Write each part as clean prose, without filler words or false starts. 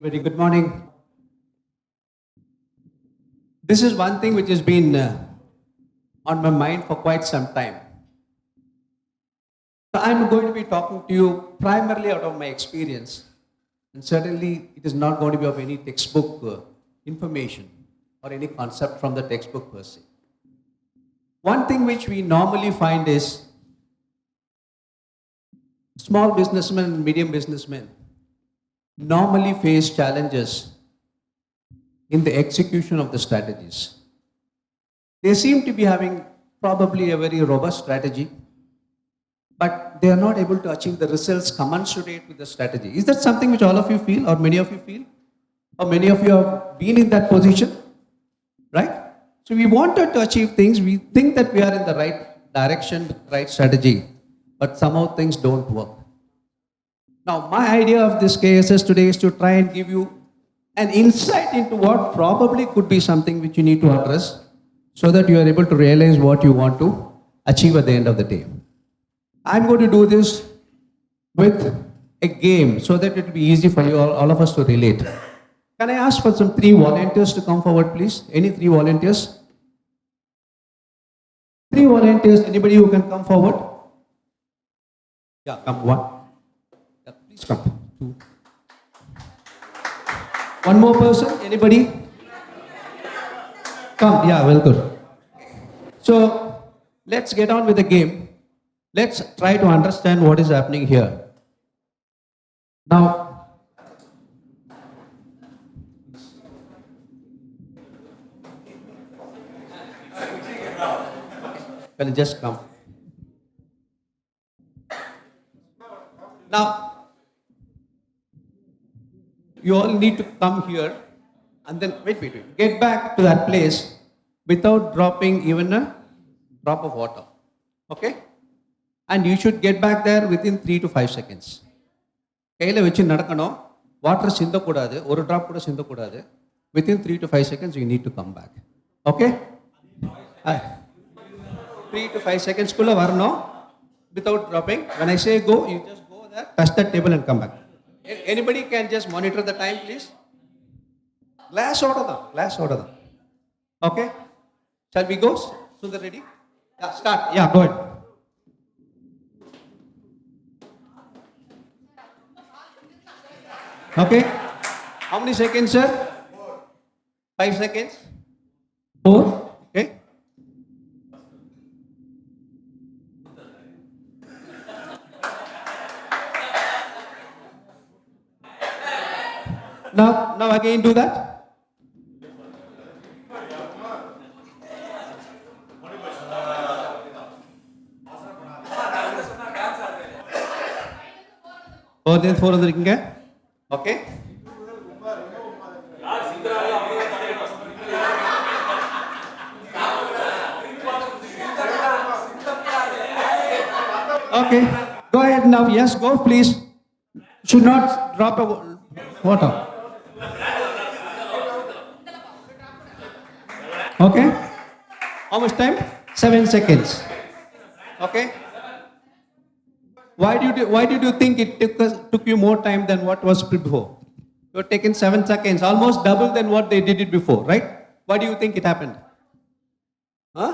Very good morning. This is one thing which has been on my mind for quite some time. So I'm going to be talking to you primarily out of my experience, and certainly it is not going to be of any textbook information or any concept from the textbook per se. One thing which we normally find is small businessmen and medium businessmen normally face challenges in the execution of the strategies. They seem to be having probably a very robust strategy, but they are not able to achieve the results commensurate with the strategy. Is that something which all of you feel, or many of you feel? Or many of you have been in that position? Right? So we wanted to achieve things, we think that we are in the right direction, right strategy, but somehow things don't work. Now, my idea of this KSS today is to try and give you an insight into what probably could be something which you need to address so that you are able to realize what you want to achieve at the end of the day. I'm going to do this with a game so that it will be easy for you all of us to relate. Can I ask for some 3 volunteers to come forward, please? Any 3 volunteers? 3 volunteers, anybody who can come forward? Yeah, come 1. Yeah, please come. 2. 1 more person, anybody? Come, yeah, well good. So, let's get on with the game. Let's try to understand what is happening here. Now, can you just come? Now, you all need to come here and then, wait, get back to that place without dropping even a drop of water. Okay? And you should get back there within 3 to 5 seconds. கையில் வச்சு நடக்கணும், water சிந்தக்கூடாது, ஒரு drop கூட சிந்தக்கூடாது. Within 3 to 5 seconds, you need to come back. Okay? 3 to 5 seconds kulla varano without dropping. When I say go, you just go there, touch that table and come back. Anybody can just monitor the time, please? Glass order. Okay? Shall we go? Sundar, ready? Yeah, start. Yeah, go ahead. Okay? How many seconds, sir? 5 seconds? 4? Okay? Now again do that. Four இருக்கீங்க. Okay? Okay, go ahead now. Yes, go please. Should not drop a water. Okay? How much time? 7 seconds. Okay? Why did you think it took you more time than what was before? You were taking 7 seconds, almost double than what they did it before, right? Why do you think it happened? Huh?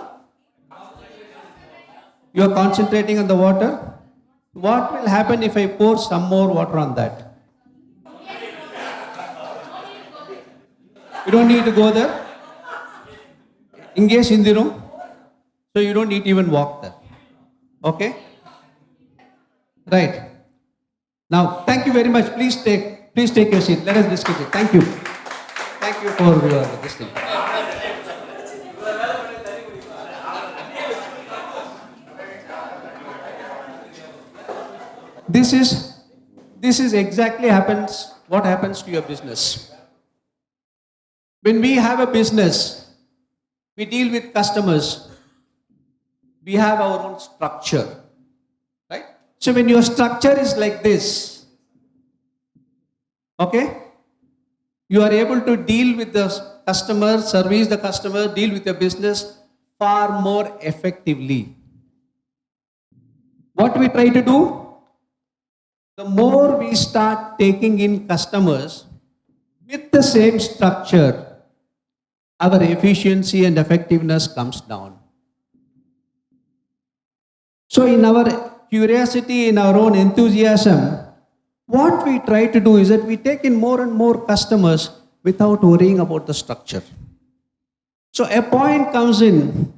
You are concentrating on the water. What will happen if I pour some more water on that? You don't need to go there. Engage in the room. So you don't need to even walk there. Okay? Right. Now, thank you very much. Please take your seat. Let us discuss it. Thank you. Thank you for this thing. This is exactly what happens to your business. When we have a business, we deal with customers. We have our own structure. Right? So when your structure is like this, okay, you are able to deal with the customer, service the customer, deal with your business far more effectively. What we try to do? The more we start taking in customers, With the same structure, our efficiency and effectiveness comes down. So in our curiosity, in our own enthusiasm, what we try to do is that we take in more and more customers without worrying about the structure. So a point comes in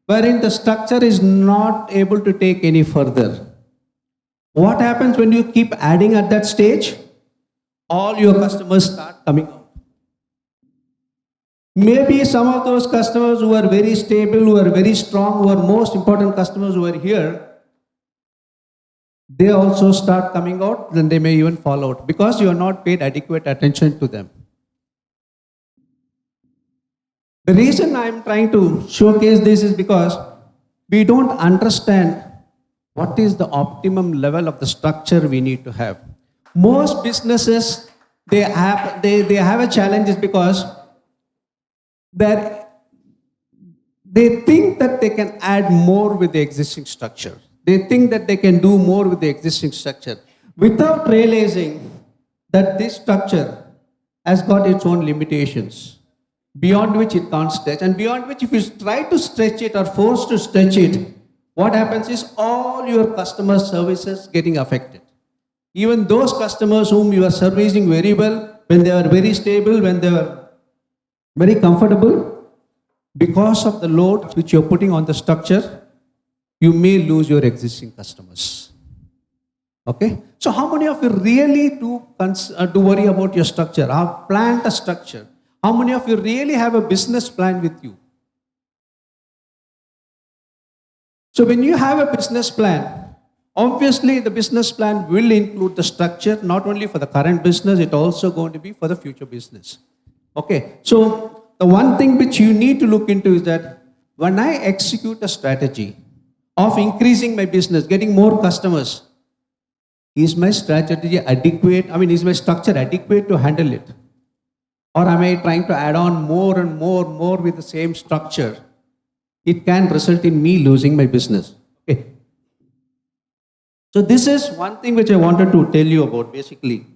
wherein the structure is not able to take any further. What happens when you keep adding at that stage? All your customers start coming out. Maybe some of those customers who are very stable, who are very strong, who are most important customers who are here, they also start coming out, then they may even fall out because you are not paid adequate attention to them. The reason I am trying to showcase this is because we don't understand what is the optimum level of the structure we need to have. Most businesses, they have a challenge is because they think that they can add more with the existing structure. They think that they can do more with the existing structure without realizing that this structure has got its own limitations, beyond which it can't stretch, and beyond which if you try to stretch it or force to stretch it, what happens is all your customer services getting affected. Even those customers whom you are servicing very well, when they are very stable, when they are very comfortable, because of the load which you're putting on the structure, you may lose your existing customers. Okay? So how many of you really do worry about your structure, have planned a structure? How many of you really have a business plan with you? So when you have a business plan, obviously the business plan will include the structure, not only for the current business, it's also going to be for the future business. Okay, so the one thing which you need to look into is that when I execute a strategy of increasing my business, getting more customers, is my strategy adequate? Is my structure adequate to handle it? Or am I trying to add on more and more with the same structure? It can result in me losing my business. Okay. So this is one thing which I wanted to tell you about basically.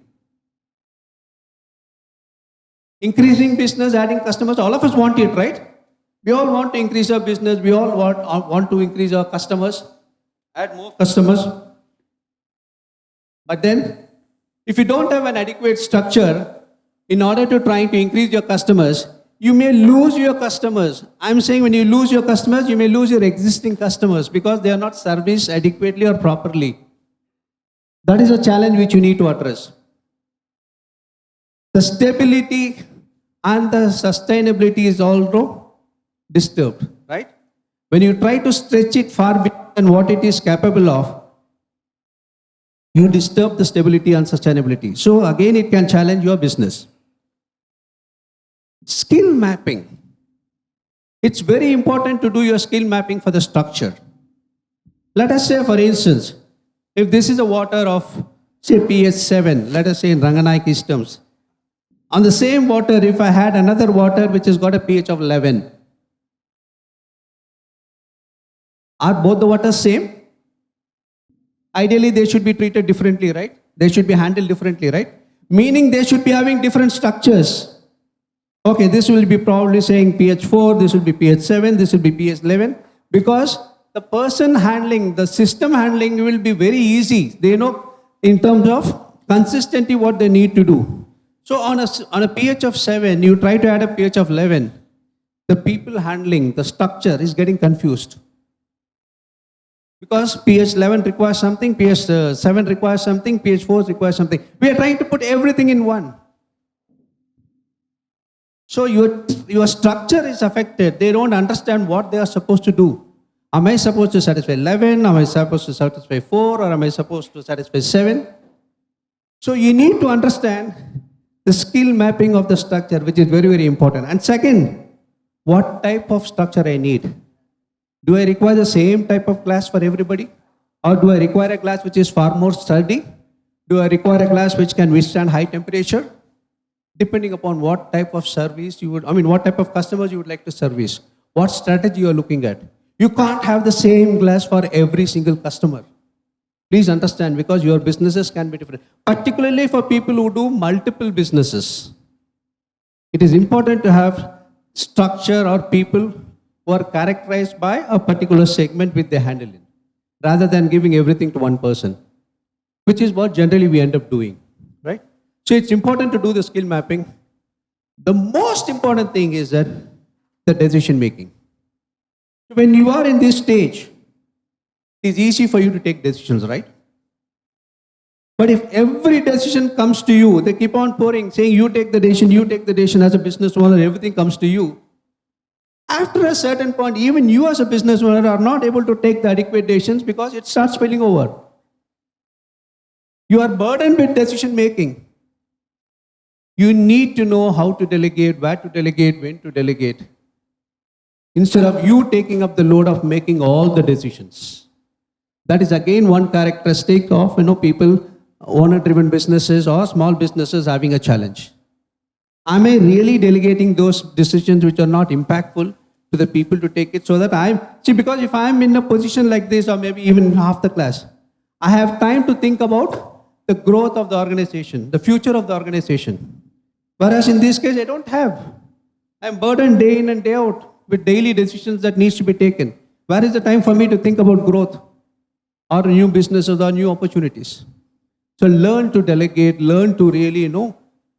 Increasing business, adding customers, all of us want it, right? We all want to increase our business. We all want to increase our customers, add more customers. But then, if you don't have an adequate structure, in order to try to increase your customers, you may lose your customers. I'm saying when you lose your customers, you may lose your existing customers because they are not serviced adequately or properly. That is a challenge which you need to address. The stability and the sustainability is also disturbed, right? When you try to stretch it far beyond what it is capable of, you disturb the stability and sustainability. So again, it can challenge your business. Skill mapping. It's very important to do your skill mapping for the structure. Let us say, for instance, if this is a water of, say, pH 7, let us say in Ranganayaki terms, on the same water, if I had another water which has got a pH of 11, are both the waters same? Ideally, they should be treated differently, right? They should be handled differently, right? Meaning they should be having different structures. Okay, this will be probably saying pH 4, this will be pH 7, this will be pH 11, because the person handling, the system handling will be very easy. They know in terms of consistency what they need to do. So on a pH of 7, you try to add a pH of 11, the people handling the structure is getting confused. Because pH 11 requires something, pH 7 requires something, pH 4 requires something. We are trying to put everything in one. So your structure is affected. They don't understand what they are supposed to do. Am I supposed to satisfy 11? Am I supposed to satisfy 4? Or am I supposed to satisfy 7? So you need to understand the skill mapping of the structure, which is very, very important. And second, what type of structure I need? Do I require the same type of glass for everybody? Or do I require a glass which is far more sturdy? Do I require a glass which can withstand high temperature? Depending upon what type of service you would, what type of customers you would like to service, what strategy you are looking at. You can't have the same glass for every single customer. Please understand, because your businesses can be different. Particularly for people who do multiple businesses. It is important to have structure or people who are characterized by a particular segment which they handle in, rather than giving everything to one person, which is what generally we end up doing, right? So it's important to do the skill mapping. The most important thing is that the decision making. When you are in this stage, it is easy for you to take decisions, right? But if every decision comes to you, they keep on pouring, saying you take the decision as a business owner, everything comes to you. After a certain point, even you as a business owner are not able to take the adequate decisions because it starts spilling over. You are burdened with decision making. You need to know how to delegate, where to delegate, when to delegate, instead of you taking up the load of making all the decisions. That is again one characteristic of people, owner-driven businesses or small businesses having a challenge. Am I really delegating those decisions which are not impactful to the people to take it, so that because if I'm in a position like this, or maybe even half the class, I have time to think about the growth of the organization, the future of the organization. Whereas in this case, I don't have. I'm burdened day in and day out with daily decisions that needs to be taken. Where is the time for me to think about growth or new businesses or new opportunities? So learn to delegate, learn to really,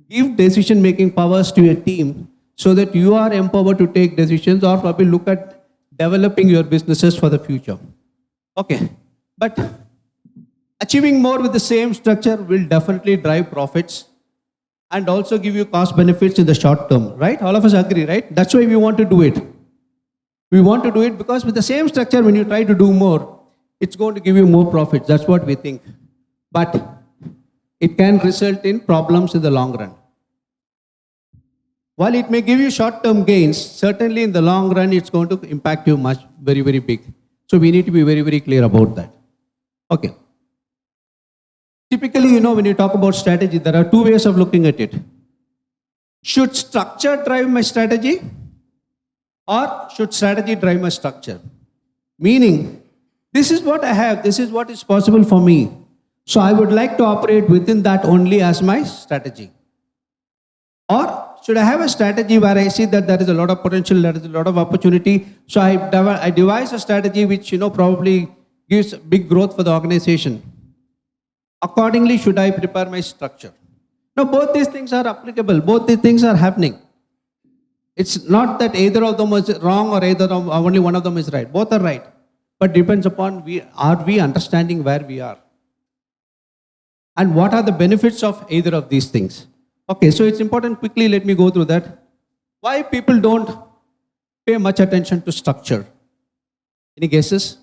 give decision-making powers to your team so that you are empowered to take decisions, or probably look at developing your businesses for the future. Okay, but achieving more with the same structure will definitely drive profits and also give you cost benefits in the short term, right? All of us agree, right? That's why we want to do it. We want to do it because with the same structure, when you try to do more, it's going to give you more profits. That's what we think. But it can result in problems in the long run. While it may give you short-term gains, certainly in the long run, it's going to impact you very, very big. So we need to be very, very clear about that. Okay. Typically, when you talk about strategy, there are two ways of looking at it. Should structure drive my strategy, or should strategy drive my structure? Meaning, this is what I have, this is what is possible for me. So I would like to operate within that only as my strategy. Or should I have a strategy where I see that there is a lot of potential, there is a lot of opportunity, so I devise a strategy which probably gives big growth for the organization. Accordingly, should I prepare my structure? Now, both these things are applicable. Both these things are happening. It's not that either of them is wrong or only one of them is right. Both are right. But depends upon are we understanding where we are? And what are the benefits of either of these things? Okay, so it's important. Quickly, let me go through that. Why people don't pay much attention to structure? Any guesses?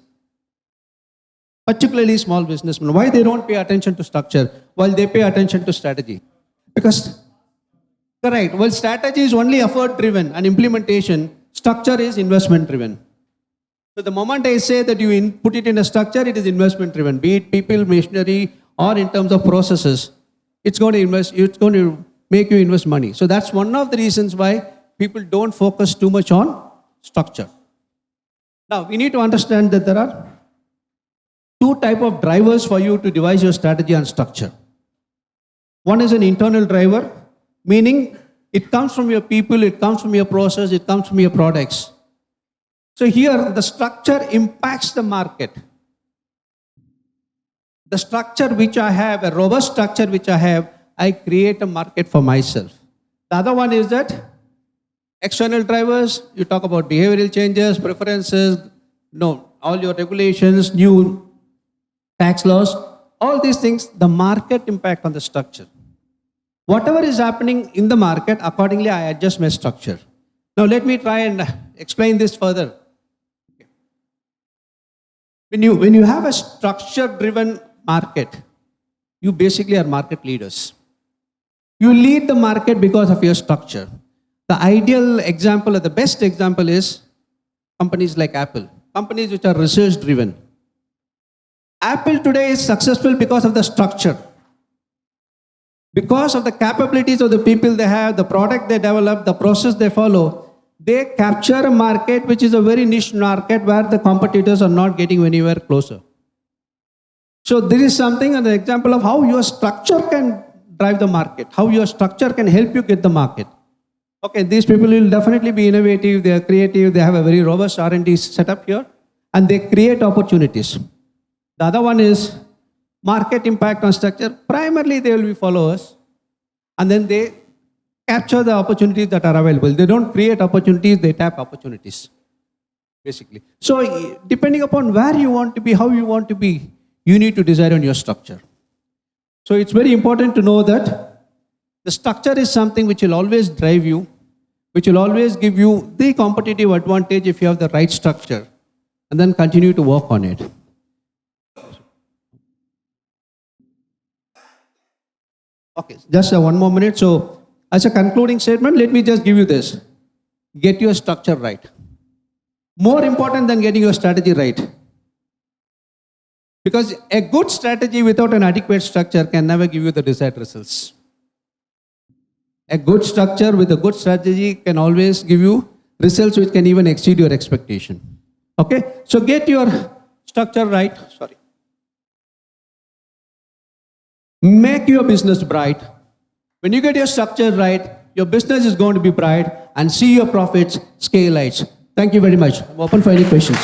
Particularly small businessmen. Why they don't pay attention to structure while they pay attention to strategy? Because, correct, well, strategy is only effort driven and implementation, structure is investment driven. So the moment I say that you put it in a structure, it is investment driven, be it people, machinery, or in terms of processes. It's going to make you invest money. So that's one of the reasons why people don't focus too much on structure. Now, we need to understand that there are two types of drivers for you to devise your strategy and structure. One is an internal driver, meaning it comes from your people, it comes from your process, it comes from your products. So here, the structure impacts the market. The structure which I have, a robust structure which I have, I create a market for myself. The other one is that external drivers, you talk about behavioral changes, preferences, all your regulations, new tax laws, all these things, the market impact on the structure. Whatever is happening in the market, accordingly I adjust my structure. Now let me try and explain this further. When you have a structure-driven market, you basically are market leaders. You lead the market because of your structure. The ideal example or the best example is companies like Apple, companies which are research-driven. Apple today is successful because of the structure. Because of the capabilities of the people they have, the product they develop, the process they follow, they capture a market which is a very niche market where the competitors are not getting anywhere closer. So this is something, an example of how your structure can drive the market, how your structure can help you get the market. Okay, these people will definitely be innovative, they are creative, they have a very robust R&D setup here, and they create opportunities. The other one is market impact on structure. Primarily, they will be followers, and then they capture the opportunities that are available. They don't create opportunities, they tap opportunities, basically. So, depending upon where you want to be, how you want to be, you need to decide on your structure. So, it's very important to know that the structure is something which will always drive you, which will always give you the competitive advantage if you have the right structure, and then continue to work on it. Okay, just one more minute. So, as a concluding statement, let me just give you this. Get your structure right. More important than getting your strategy right. Because a good strategy without an adequate structure can never give you the desired results. A good structure with a good strategy can always give you results which can even exceed your expectation. Okay? So get your structure right. Sorry. Make your business bright. When you get your structure right, your business is going to be bright and see your profits scale heights. Thank you very much. I'm open for any questions.